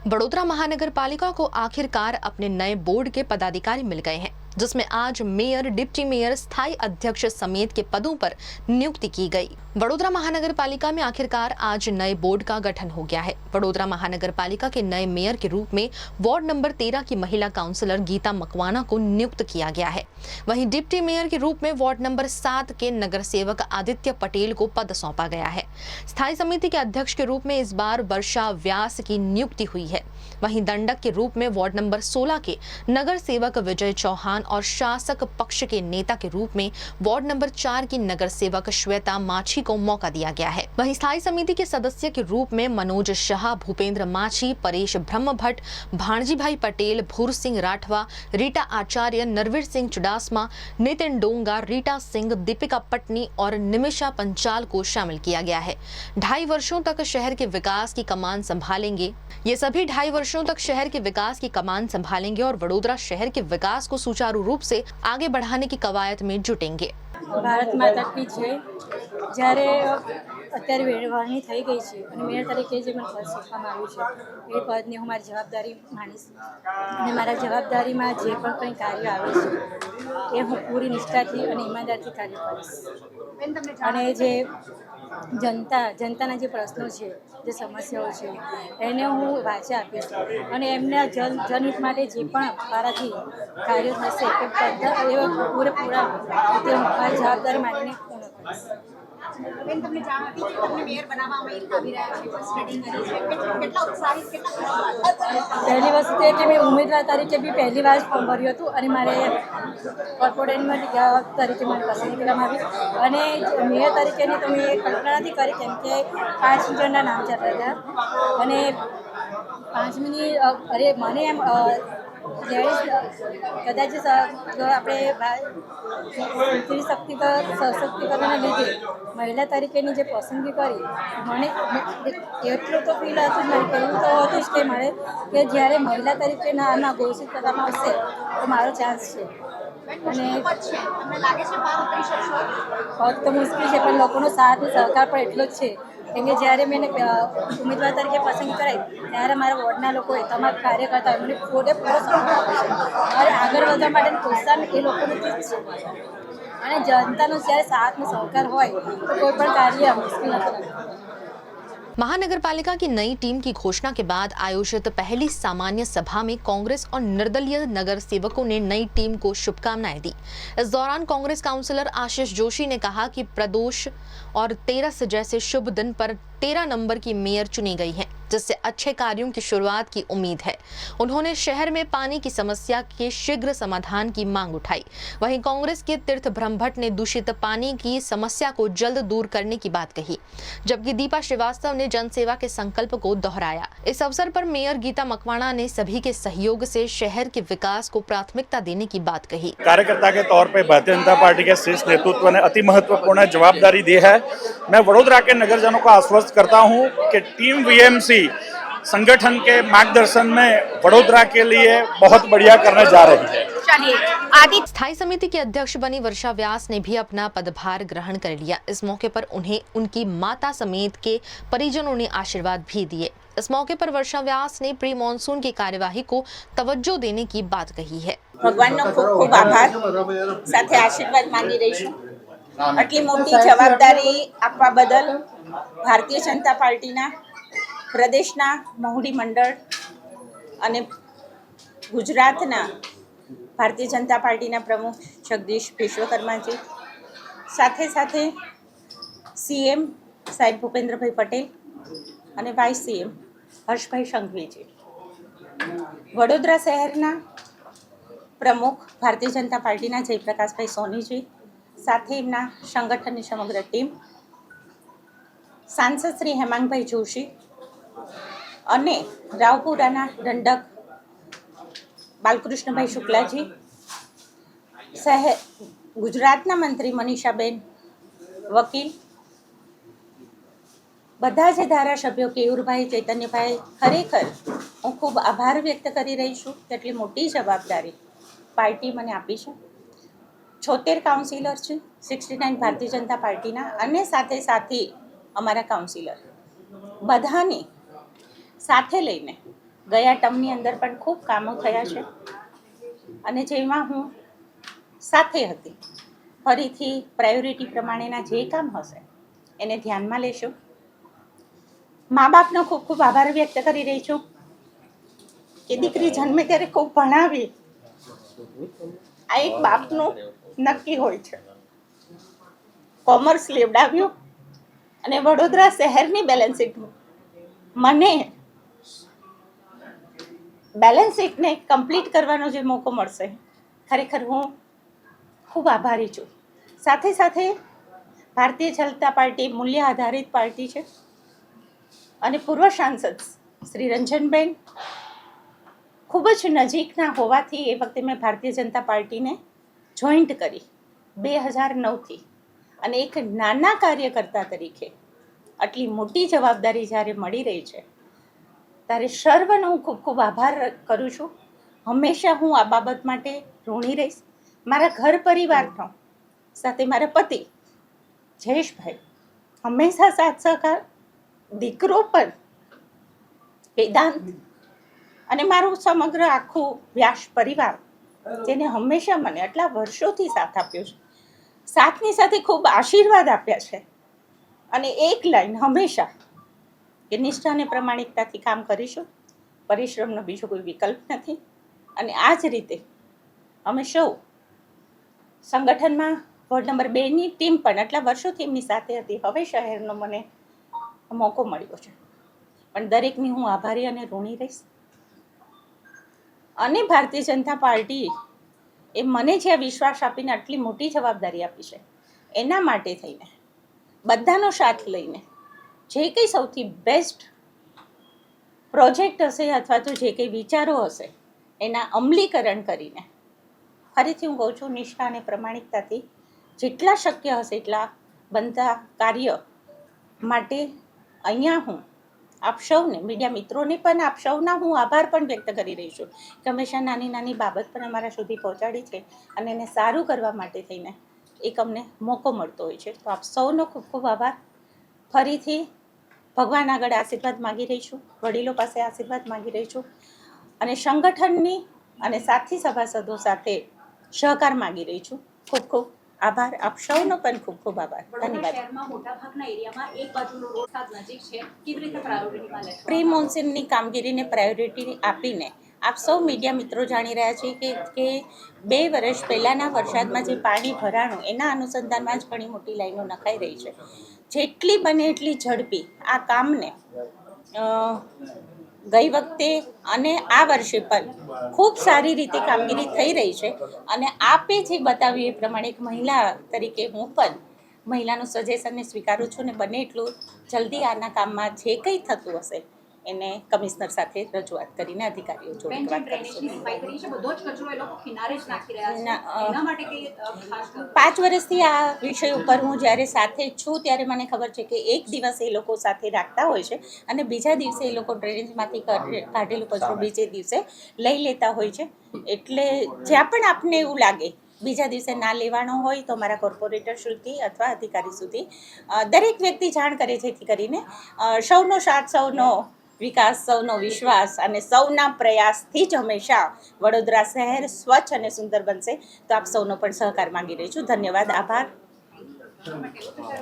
बड़ोदरा महानगर पालिका को आखिरकार अपने नए बोर्ड के पदाधिकारी मिल गए हैं, जिसमें आज मेयर, डिप्टी मेयर, स्थायी अध्यक्ष समेत के पदों पर नियुक्ति की गई। बड़ोदरा महानगर पालिका में आखिरकार आज नए बोर्ड का गठन हो गया है। बड़ोदरा महानगर पालिका के नए मेयर के रूप में वार्ड नंबर 13 की महिला काउंसलर गीता मकवाना को नियुक्त किया गया है। वहीं डिप्टी मेयर के रूप में वार्ड नंबर 7 के नगर सेवक आदित्य पटेल को पद सौंपा गया है। स्थायी समिति के अध्यक्ष के रूप में इस बार वर्षा व्यास की नियुक्ति हुई है। वहीं दंडक के रूप में वार्ड नंबर 16 के नगर सेवक विजय चौहान और शासक पक्ष के नेता के रूप में वार्ड नंबर 4 की नगर सेवक श्वेता माछी को मौका दिया गया है। वहीं स्थायी समिति के सदस्य के रूप में मनोज शाह, भूपेंद्र माछी, परेश ब्रह्म भट्ट, भाणजी भाई पटेल, भूर सिंह राठवा, रीटा आचार्य, नरवीर सिंह चुडासमा, नितिन डोंगा, रीटा सिंह, दीपिका पटनी और निमिषा पंचाल को शामिल किया गया है। 2.5 वर्षों तक शहर के विकास की कमान संभालेंगे। ये सभी 2.5 वर्षों तक शहर के विकास की कमान संभालेंगे और वडोदरा शहर के विकास को सुचारू रूप से आगे बढ़ाने की कवायद में जुटेंगे। भारत माता की जय। જ્યારે અત્યારે વરણી થઈ ગઈ છે અને મેયર તરીકે જે મને પદ સોંપવામાં આવ્યું છે એ પદની હું મારી જવાબદારી માનીશ અને મારા જવાબદારીમાં જે પણ કંઈ કાર્ય આવે છે એ હું પૂરી નિષ્ઠાથી અને ઈમાનદારીથી કાર્ય કરીશ અને જે જનતાના જે પ્રશ્નો છે, જે સમસ્યાઓ છે એને હું વાચા આપીશ અને એમના જનહિત માટે જે પણ મારાથી કાર્ય થશે એ બધા એ પૂરેપૂરા રીતે હું મારી જવાબદારી માનીને પૂર્ણ કરીશ। બેન, તમને જાણ હતી કે તમને મેયર બનાવવામાં આવી રહ્યા છે, કોઈ સ્ટડી કરી છે, કેટલા ઉત્સાહિત, કેટલા પહેલી વસ્તુ એ કે મેં ઉમેદવાર તરીકે બી પહેલી વાર ફોર્મ ભર્યું હતું અને મારે કોર્પોરેટમાં તરીકે મને પસંદ કરવામાં આવી અને મેયર તરીકેની તો મેં કલ્પના નથી કરી કેમ કે 5 જણના નામ ચાલતા હતા અને 5મીની અરે મને એમ કદાચ જો આપણે સ્ત્રી સશક્તિકરણના લીધે મહિલા તરીકેની જે પસંદગી કરી મને એટલું તો ફીલ હતું જ મને એવું તો હતું જ કે મારે કે જ્યારે મહિલા તરીકેના આમાં ઘોષિત કરવામાં આવશે તો મારો ચાન્સ છે અને પદ તો મુશ્કેલ છે પણ લોકોનો સાથ અને સહકાર પણ એટલો જ છે કેમ કે જ્યારે મેં ઉમેદવાર તરીકે પસંદ કરાઈ ત્યારે મારા વોર્ડના લોકોએ તમારા કાર્યકર્તાઓએ મને પૂરેપૂરો સપોર્ટ આપ્યો છે અને આગળ વધવા માટેનું પ્રોત્સાહન એ લોકોનું જ છે અને જનતાનો જ્યારે સાથ અને સહકાર હોય તો કોઈ પણ કાર્ય મુશ્કેલ નથી। महानगर पालिका की नई टीम की घोषणा के बाद आयोजित पहली सामान्य सभा में कांग्रेस और निर्दलीय नगर सेवकों ने नई टीम को शुभकामनाएं दी। इस दौरान कांग्रेस काउंसलर आशीष जोशी ने कहा कि प्रदोष और 13 जैसे शुभ दिन पर 13 नंबर की मेयर चुनी गई है, जिससे अच्छे कार्यों की शुरुआत की उम्मीद है। उन्होंने शहर में पानी की समस्या के शीघ्र समाधान की मांग उठाई। वहीं कांग्रेस के तीर्थ ब्रह्मभट्ट ने दूषित पानी की समस्या को जल्द दूर करने की बात कही, जबकि दीपा श्रीवास्तव ने जनसेवा के संकल्प को दोहराया। इस अवसर पर मेयर गीता मकवाना ने सभी के सहयोग से शहर के विकास को प्राथमिकता देने की बात कही। कार्यकर्ता के तौर पर भारतीय जनता पार्टी के शीर्ष नेतृत्व ने अति महत्वपूर्ण जवाबदारी दी है। मैं वडोदरा के नगरजनों को आश्वस्त करता हूं कि टीम वीएमसी संगठन के मार्गदर्शन में वडोदरा के लिए बहुत बढ़िया करने जा रही है। स्थायी समिति के अध्यक्ष बनी वर्षा व्यास ने भी अपना पदभार ग्रहण कर लिया। इस मौके पर उन्हें उनकी माता समेत के परिजनों ने आशीर्वाद भी दिए। इस मौके पर वर्षा व्यास ने प्री मॉनसून की कार्यवाही को तवज्जो देने की बात कही है। भगवान खूब खूब आभार, साथे आशीर्वाद मांगी रही छूं। आटली मोटी जवाबदारी आपवा बदल भारतीय जनता पार्टीना प्रदेशना महुडी मंडळ અને ગુજરાતના ભારતીય જનતા પાર્ટીના પ્રમુખ જગદીશ વિશ્વકર્માજી સાથે સાથે સીએમ સાહેબ ભૂપેન્દ્રભાઈ પટેલ અને વાઇસ સીએમ હર્ષભાઈ સંઘવીજી, વડોદરા શહેરના પ્રમુખ ભારતીય જનતા પાર્ટીના જયપ્રકાશભાઈ સોનીજી સાથે એમના સંગઠનની સમગ્ર ટીમ, સાંસદ શ્રી હેમાંગભાઈ જોશી અને રાવપુરાના દંડક બાલકૃષ્ણભાઈ શુક્લાજી, ગુજરાતના મંત્રી મનીષાબેન વકીલ, બધા જ ધારાસભ્યો કેયુરભાઈ, ચૈતન્યભાઈ, ખરેખર હું ખૂબ આભાર વ્યક્ત કરી રહી છું કે એટલી મોટી જવાબદારી પાર્ટી મને આપી છે। 76 કાઉન્સિલર છે, 69 ભારતીય જનતા પાર્ટીના અને સાથે સાથે અમારા કાઉન્સિલર બધાને સાથે લઈને ગયા ટર્મની અંદર પણ ખૂબ કામો થયા છે અને જેમાં હું સાથે હતી. ફરીથી પ્રાયોરિટી પ્રમાણેના જે કામ હશે એને ધ્યાનમાં લેશું. મા બાપનો ખૂબ ખૂબ આભાર વ્યક્ત કરી રહી છું કે દીકરી જન્મે ત્યારે ખૂબ ભણાવી. આ એક બાપનું નક્કી હોય છે. કોમર્સ લેવડાવ્યું અને વડોદરા શહેરની બેલેન્સ શીટ મને બેલેન્સ શીટને કમ્પ્લીટ કરવાનો જે મોકો મળશે, ખરેખર હું ખૂબ આભારી છું. સાથે સાથે ભારતીય જનતા પાર્ટી મૂલ્ય આધારિત પાર્ટી છે અને પૂર્વ સાંસદ શ્રી રંજનબેન ખૂબ જ નજીકના હોવાથી એ વખતે મેં ભારતીય જનતા પાર્ટીને જોઈન્ટ કરી 2009થી અને એક નાના કાર્યકર્તા તરીકે આટલી મોટી જવાબદારી જ્યારે મળી રહી છે ત્યારે સર્વનો હું ખૂબ ખૂબ આભાર કરું છું. હંમેશા હું આ બાબત માટે ઋણી રહીશ. મારા ઘર પરિવારનો સાથે મારા પતિ જયેશભાઈ હંમેશા સાથ સહકાર, દીકરો પણ વેદાંત અને મારું સમગ્ર આખું વ્યાસ પરિવાર જેને હંમેશા મને આટલા વર્ષોથી સાથ આપ્યો છે, સાથની સાથે ખૂબ આશીર્વાદ આપ્યા છે અને એક લાઈન હંમેશા કે નિષ્ઠા અને પ્રમાણિકતાથી કામ કરીશું. પરિશ્રમનો બીજો કોઈ વિકલ્પ નથી અને આ જ રીતે અમે સૌ સંગઠનમાં વોર્ડ નંબર 2ની ટીમ પણ આટલા વર્ષોથી એમની સાથે હતી. હવે શહેરનો મને મોકો મળ્યો છે પણ દરેકની હું આભારી અને ઋણી રહીશ. અને ભારતીય જનતા પાર્ટી એ મને જે વિશ્વાસ આપીને આટલી મોટી જવાબદારી આપી છે એના માટે થઈને બધાનો સાથ લઈને જે કંઈ સૌથી બેસ્ટ પ્રોજેક્ટ હશે અથવા તો જે કંઈ વિચારો હશે એના અમલીકરણ કરીને ફરીથી હું કહું છું નિષ્ઠા અને પ્રમાણિકતાથી જેટલા શક્ય હશે એટલા બનતા કાર્ય માટે અહીંયા હું આપ સૌને, મીડિયા મિત્રોને પણ આપ સૌના હું આભાર પણ વ્યક્ત કરી રહી છું કે હંમેશા નાની નાની બાબત પણ અમારા સુધી પહોંચાડી છે અને એને સારું કરવા માટે થઈને એક અમને મોકો મળતો હોય છે. તો આપ સૌનો ખૂબ ખૂબ આભાર. ફરીથી ભગવાન આગળ આશીર્વાદ માગી રહી છું, વડીલો પાસે આશીર્વાદ માગી રહી છું અને સંગઠનની અને સાથી સભાસદો સાથે સહકાર માગી રહી છું. ખૂબ ખૂબ આભાર. આપ સૌનો પણ ખૂબ ખૂબ આભાર. ધન્યવાદ. શહેરમાં મોટાભાગના એરિયામાં એક બાજુનો રોડ સાત નજીક છે. કેવી રીતે પ્રાયોરિટીમાં લેશો? પ્રી મોન્સૂનની કામગીરીને પ્રાયોરિટી આપીને આપ સૌ મીડિયા મિત્રો જાણી રહ્યા છે કે 2 વર્ષ પહેલાંના વરસાદમાં જે પાણી ભરાણું એના અનુસંધાનમાં જ ઘણી મોટી લાઈનો નખાઈ રહી છે. જેટલી બને એટલી ઝડપી આ કામને ગઈ વખતે અને આ વર્ષે પણ ખૂબ સારી રીતે કામગીરી થઈ રહી છે અને આપે જે બતાવ્યું એ પ્રમાણે એક મહિલા તરીકે હું પણ મહિલાનું સજેશનને સ્વીકારું છું ને બને એટલું જલ્દી આના કામમાં જે કંઈ થતું હશે એને કમિશનર સાથે રજૂઆત કરીને અધિકારીઓ જોડે વાત કરીશું. સફાઈ કરી છે, બધો જ કચરો એ લોકો કિનારે જ નાખી રહ્યા છે. એના માટે કઈ ખાસ 5 વર્ષથી આ વિષય ઉપર હું જ્યારે સાથે જ છું ત્યારે મને ખબર છે કે એક દિવસ એ લોકો સાથે રાખતા હોય છે અને બીજા દિવસે એ લોકો ડ્રેનેજમાંથી કાઢેલો કચરો બીજે દિવસે લઈ લેતા હોય છે. એટલે જ્યાં પણ આપને એવું લાગે બીજા દિવસે ના લેવાનો હોય તો મારા કોર્પોરેટર સુધી અથવા અધિકારી સુધી દરેક વ્યક્તિ જાણ કરે જેથી કરીને સૌનો સાથ, સૌનો વિકાસ, સૌનો વિશ્વાસ અને સૌના પ્રયાસથી જ હંમેશા વડોદરા શહેર સ્વચ્છ અને સુંદર બનશે. તો આપ સૌનો પણ સહકાર માંગી રહી છું. ધન્યવાદ, આભાર.